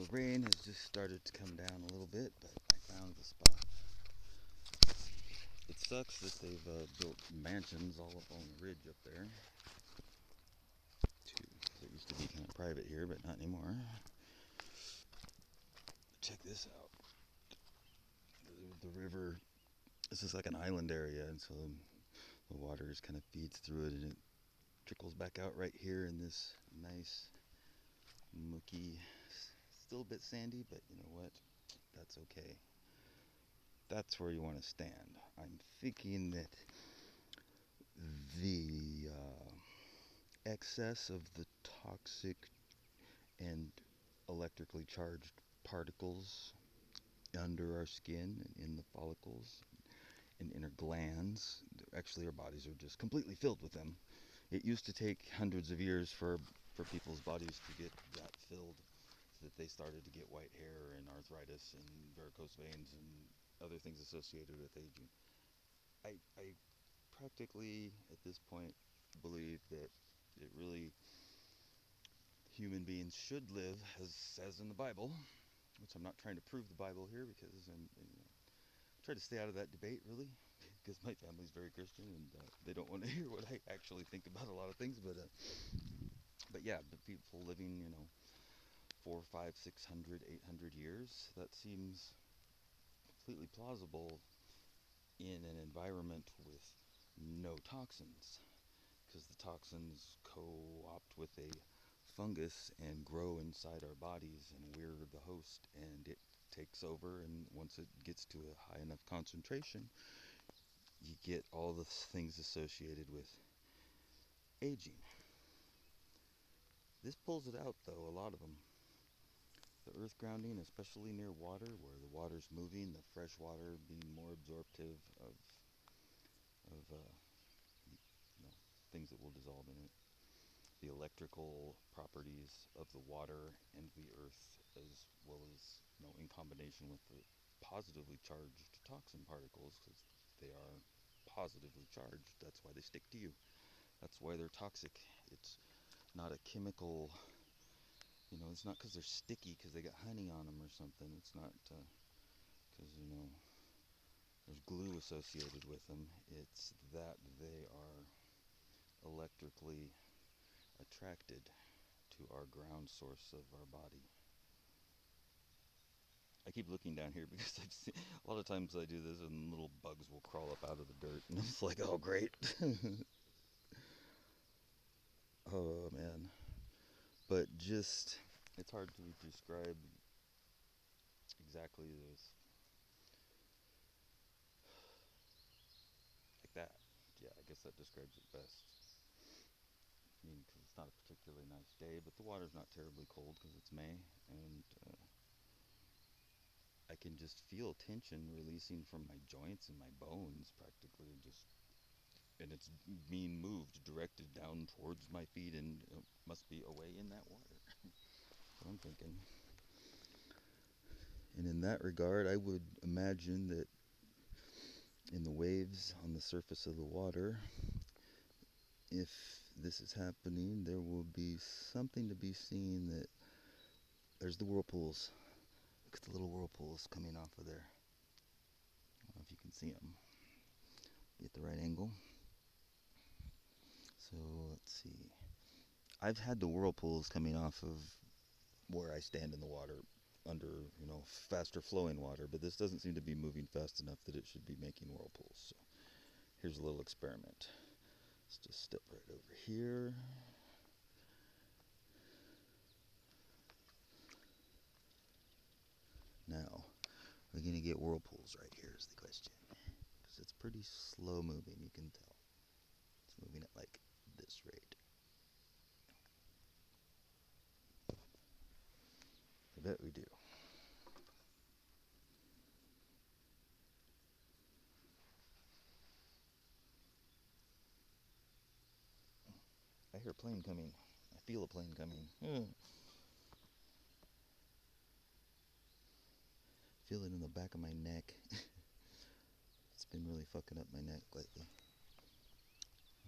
The rain has just started to come down a little bit, but I found the spot. It sucks that they've built mansions all up on the ridge up there. It used to be kind of private here, but not anymore. Check this out. The river, this is like an island area, and so the water just kind of feeds through it, and it trickles back out right here in this nice, mucky, still a bit sandy, but you know what? That's okay. That's where you want to stand. I'm thinking that the excess of the toxic and electrically charged particles under our skin and in the follicles and inner glands, actually our bodies are just completely filled with them. It used to take hundreds of years for people's bodies to get that filled, so that they started to get white hair and arthritis and varicose veins and other things associated with aging. I practically at this point believe that it really human beings should live as says in the Bible, which I'm not trying to prove the Bible here because I try to stay out of that debate really, because my family's very Christian and they don't want to hear what I actually think about a lot of things. But yeah, the people living 4, 5, 600, 800 years, that seems completely plausible in an environment with no toxins, because the toxins co-opt with a fungus and grow inside our bodies, and we're the host, and it takes over, and once it gets to a high enough concentration, you get all the things associated with aging. This pulls it out though, a lot of them. The earth grounding, especially near water, where the water's moving, the fresh water being more absorptive of you know, things that will dissolve in it. The electrical properties of the water and the earth, as well as in combination with the positively charged toxin particles, because they are positively charged. That's why they stick to you. That's why they're toxic. It's not a chemical. It's not because they're sticky because they got honey on them or something. It's not because there's glue associated with them. It's that they are electrically attracted to our ground source of our body. I keep looking down here because I've seen a lot of times I do this and little bugs will crawl up out of the dirt and it's like, oh great. Oh man. But just it's hard to describe exactly this like that. Yeah, I guess that describes it best. I mean, because it's not a particularly nice day, but the water's not terribly cold because it's May, and I can just feel tension releasing from my joints and my bones practically, and it's being moved, directed down towards my feet, and must be away in that water. That's what I'm thinking. And in that regard, I would imagine that in the waves on the surface of the water, if this is happening, there will be something to be seen that there's the whirlpools. Look at the little whirlpools coming off of there. I don't know if you can see them. Get the right angle. So let's see. I've had the whirlpools coming off of where I stand in the water under, faster flowing water, but this doesn't seem to be moving fast enough that it should be making whirlpools. So here's a little experiment. Let's just step right over here. Now, we're going to get whirlpools right here is the question. Because it's pretty slow moving, you can tell. It's moving at like this rate. I bet we do. I hear a plane coming. I feel a plane coming. Feel it in the back of my neck. It's been really fucking up my neck lately.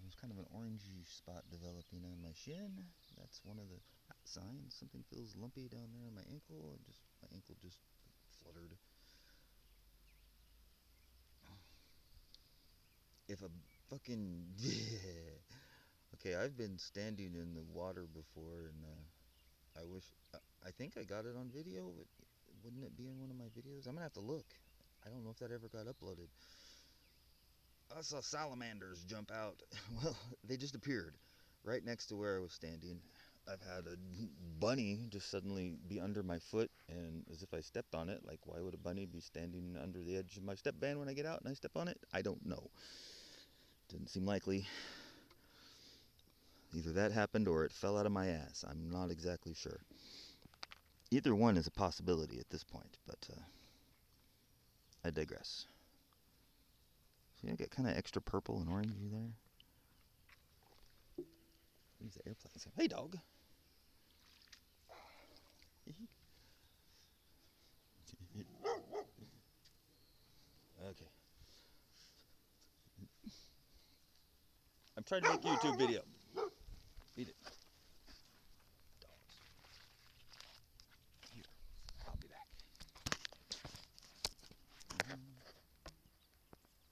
There's kind of an orangey spot developing on my shin. That's one of the signs. Something feels lumpy down there on my ankle. My ankle just fluttered. If a fucking okay, I've been standing in the water before, and I wish I think I got it on video, but wouldn't it be in one of my videos? I'm gonna have to look. I don't know if that ever got uploaded. I saw salamanders jump out. Well, they just appeared right next to where I was standing. I've had a bunny just suddenly be under my foot, and as if I stepped on it. Like, why would a bunny be standing under the edge of my step band when I get out and I step on it? I don't know. Didn't seem likely. Either that happened or it fell out of my ass. I'm not exactly sure. Either one is a possibility at this point, but I digress. See, I get kind of extra purple and orangey there. Use the airplanes. Hey, dog. Okay. I'm trying to make a YouTube video. Eat it.